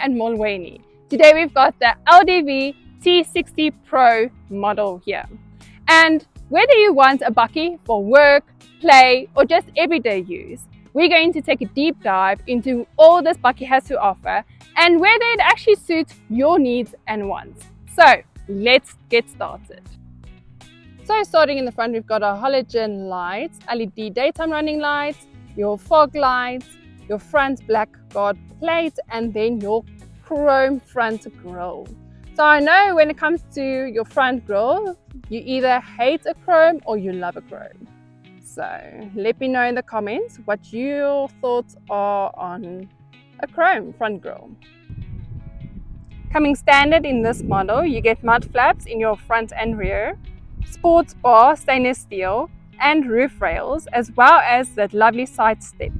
and Mulwaney. Today we've got the LDV T60 Pro model here. And whether you want a bakkie for work, play or just everyday use, we're going to take a deep dive into all this bakkie has to offer and whether it actually suits your needs and wants. So let's get started. So starting in the front, we've got our halogen lights, LED daytime running lights, your fog lights, your front black guard plate, and then your chrome front grille. So I know when it comes to your front grille, you either hate a chrome or you love a chrome. So let me know in the comments what your thoughts are on a chrome front grille. Coming standard in this model, you get mud flaps in your front and rear, sports bar stainless steel and roof rails, as well as that lovely side step.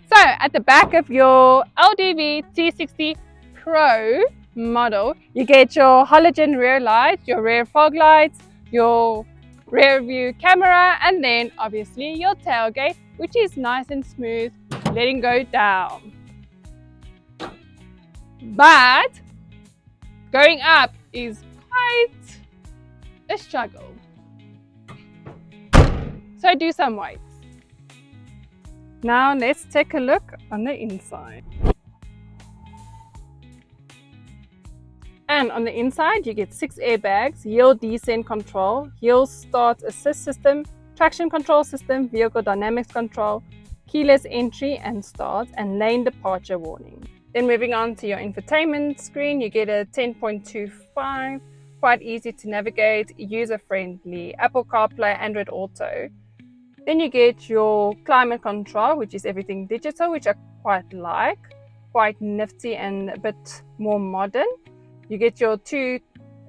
So at the back of your LDV T60 Pro model, you get your halogen rear lights, your rear fog lights, your rear view camera, and then obviously your tailgate, which is nice and smooth, letting go down. But going up is quite a struggle. So do some weights. Now let's take a look on the inside. And on the inside you get 6 airbags, hill descent control, hill start assist system, traction control system, vehicle dynamics control, keyless entry and start, and lane departure warning. Then moving on to your infotainment screen, you get a 10.25, quite easy to navigate, user-friendly, Apple CarPlay, Android Auto. Then you get your climate control, which is everything digital, which I quite like, quite nifty and a bit more modern. You get your 2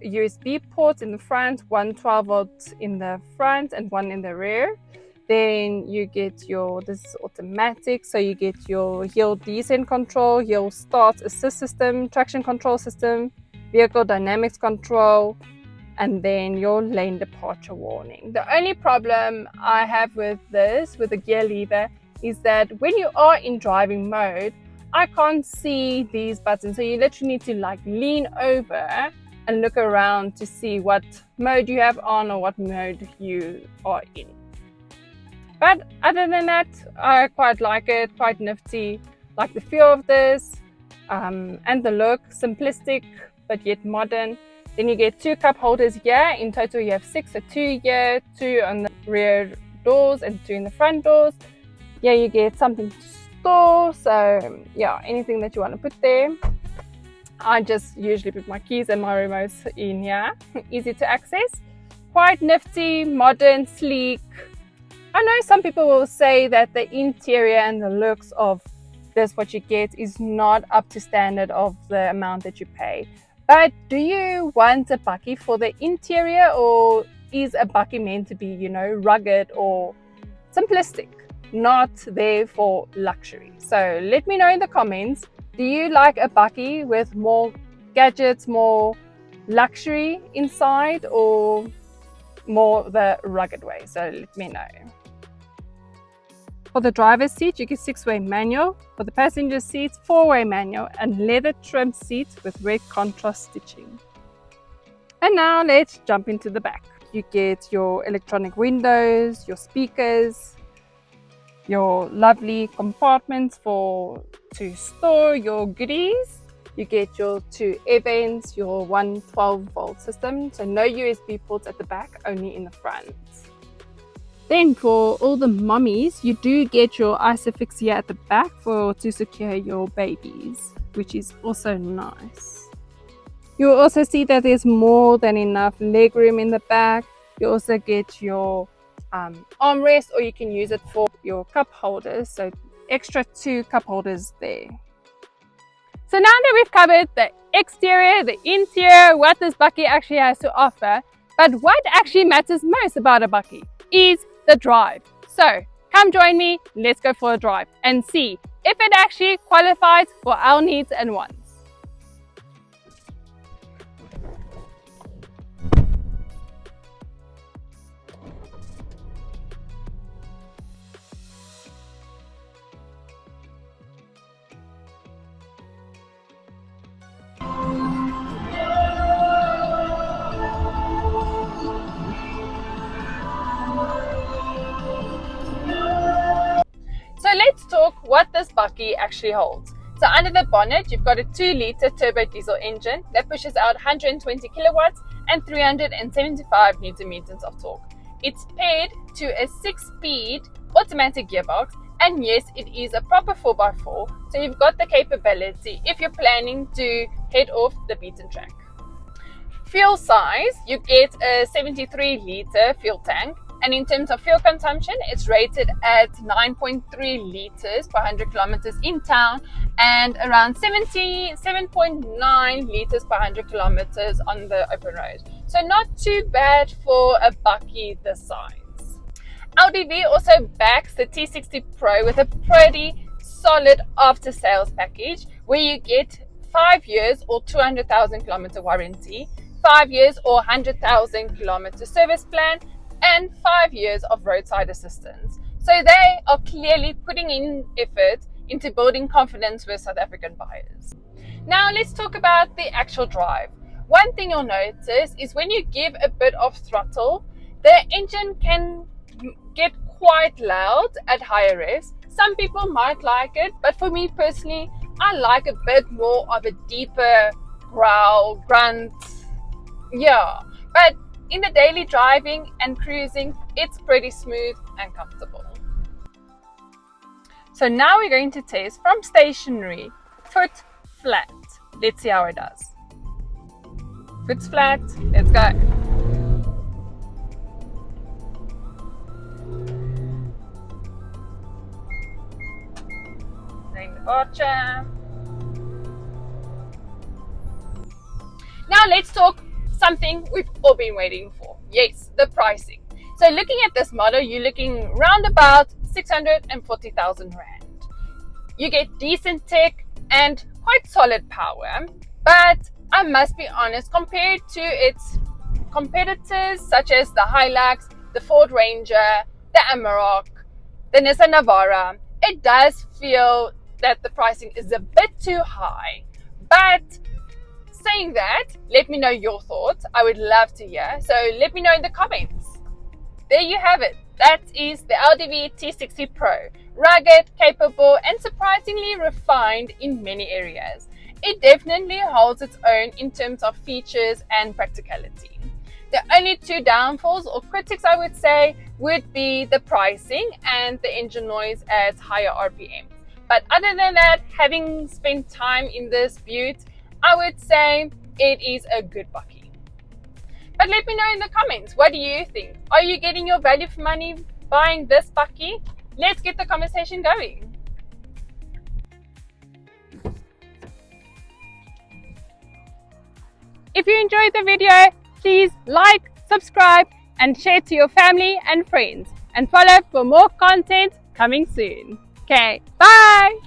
USB ports in the front, one 12-volt in the front and one in the rear. Then you get your, this is automatic, so you get your hill descent control, hill start assist system, traction control system, vehicle dynamics control, and then your lane departure warning. The only problem I have with this, with the gear lever, is that when you are in driving mode, I can't see these buttons. So you literally need to like lean over and look around to see what mode you have on or what mode you are in. But other than that, I quite like it, quite nifty, like the feel of this and the look, simplistic but yet modern. Then you get 2 cup holders here. In total you have 6, so 2 here, 2 on the rear doors and 2 in the front doors. Here you get something to store, so yeah, anything that you want to put there. I just usually put my keys and my remotes in here. Easy to access, quite nifty, modern, sleek. I know some people will say that the interior and the looks of this, what you get, is not up to standard of the amount that you pay. But do you want a bakkie for the interior, or is a bakkie meant to be, you know, rugged or simplistic, not there for luxury? So let me know in the comments, do you like a bakkie with more gadgets, more luxury inside, or more the rugged way? So let me know. For the driver's seat, you get 6-way manual. For the passenger seats, 4-way manual and leather trimmed seats with red contrast stitching. And now let's jump into the back. You get your electronic windows, your speakers, your lovely compartments to store your goodies. You get your 2 air vents, your one 12-volt system, so no USB ports at the back, only in the front. Then for all the mummies, you do get your ISOFIX here at the back to secure your babies, which is also nice. You'll also see that there's more than enough leg room in the back. You also get your armrest, or you can use it for your cup holders, so extra 2 cup holders there. So now that we've covered the exterior, the interior, what this bakkie actually has to offer, but what actually matters most about a bakkie is the drive. So come join me, let's go for a drive and see if it actually qualifies for our needs and wants. bakkie actually holds. So under the bonnet, you've got a 2-litre turbo diesel engine that pushes out 120 kilowatts and 375 newton meters of torque. It's paired to a 6-speed automatic gearbox, and yes, it is a proper 4x4, so you've got the capability if you're planning to head off the beaten track. Fuel size, you get a 73-litre fuel tank, and in terms of fuel consumption, it's rated at 9.3 litres per 100 kilometers in town and around 77.9 litres per 100 kilometers on the open road. So not too bad for a bakkie this size. LDV also backs the T60 Pro with a pretty solid after-sales package where you get 5 years or 200,000 kilometer warranty, 5 years or 100,000 kilometer service plan, and 5 years of roadside assistance. So they are clearly putting in effort into building confidence with South African buyers. Now let's talk about the actual drive. One thing you'll notice is when you give a bit of throttle, the engine can get quite loud at higher revs. Some people might like it, but for me personally, I like a bit more of a deeper growl, grunt. Yeah, but in the daily driving and cruising, it's pretty smooth and comfortable. So now we're going to test from stationary, foot flat. Let's see how it does. Foot's flat, let's go. Lane departure. Now let's talk something we've all been waiting for. Yes, the pricing. So looking at this model, you're looking round about 640,000 Rand. You get decent tech and quite solid power, but I must be honest, compared to its competitors such as the Hilux, the Ford Ranger, the Amarok, the Nissan Navara, it does feel that the pricing is a bit too high. But saying that, let me know your thoughts. I would love to hear. So let me know in the comments. There you have it. That is the LDV T60 Pro. Rugged, capable, and surprisingly refined in many areas. It definitely holds its own in terms of features and practicality. The only two downfalls or critics I would say would be the pricing and the engine noise at higher RPMs. But other than that, having spent time in this butte, I would say it is a good bakkie. But let me know in the comments, what do you think? Are you getting your value for money buying this bakkie? Let's get the conversation going. If you enjoyed the video, please like, subscribe, and share to your family and friends. And follow for more content coming soon. Okay, bye!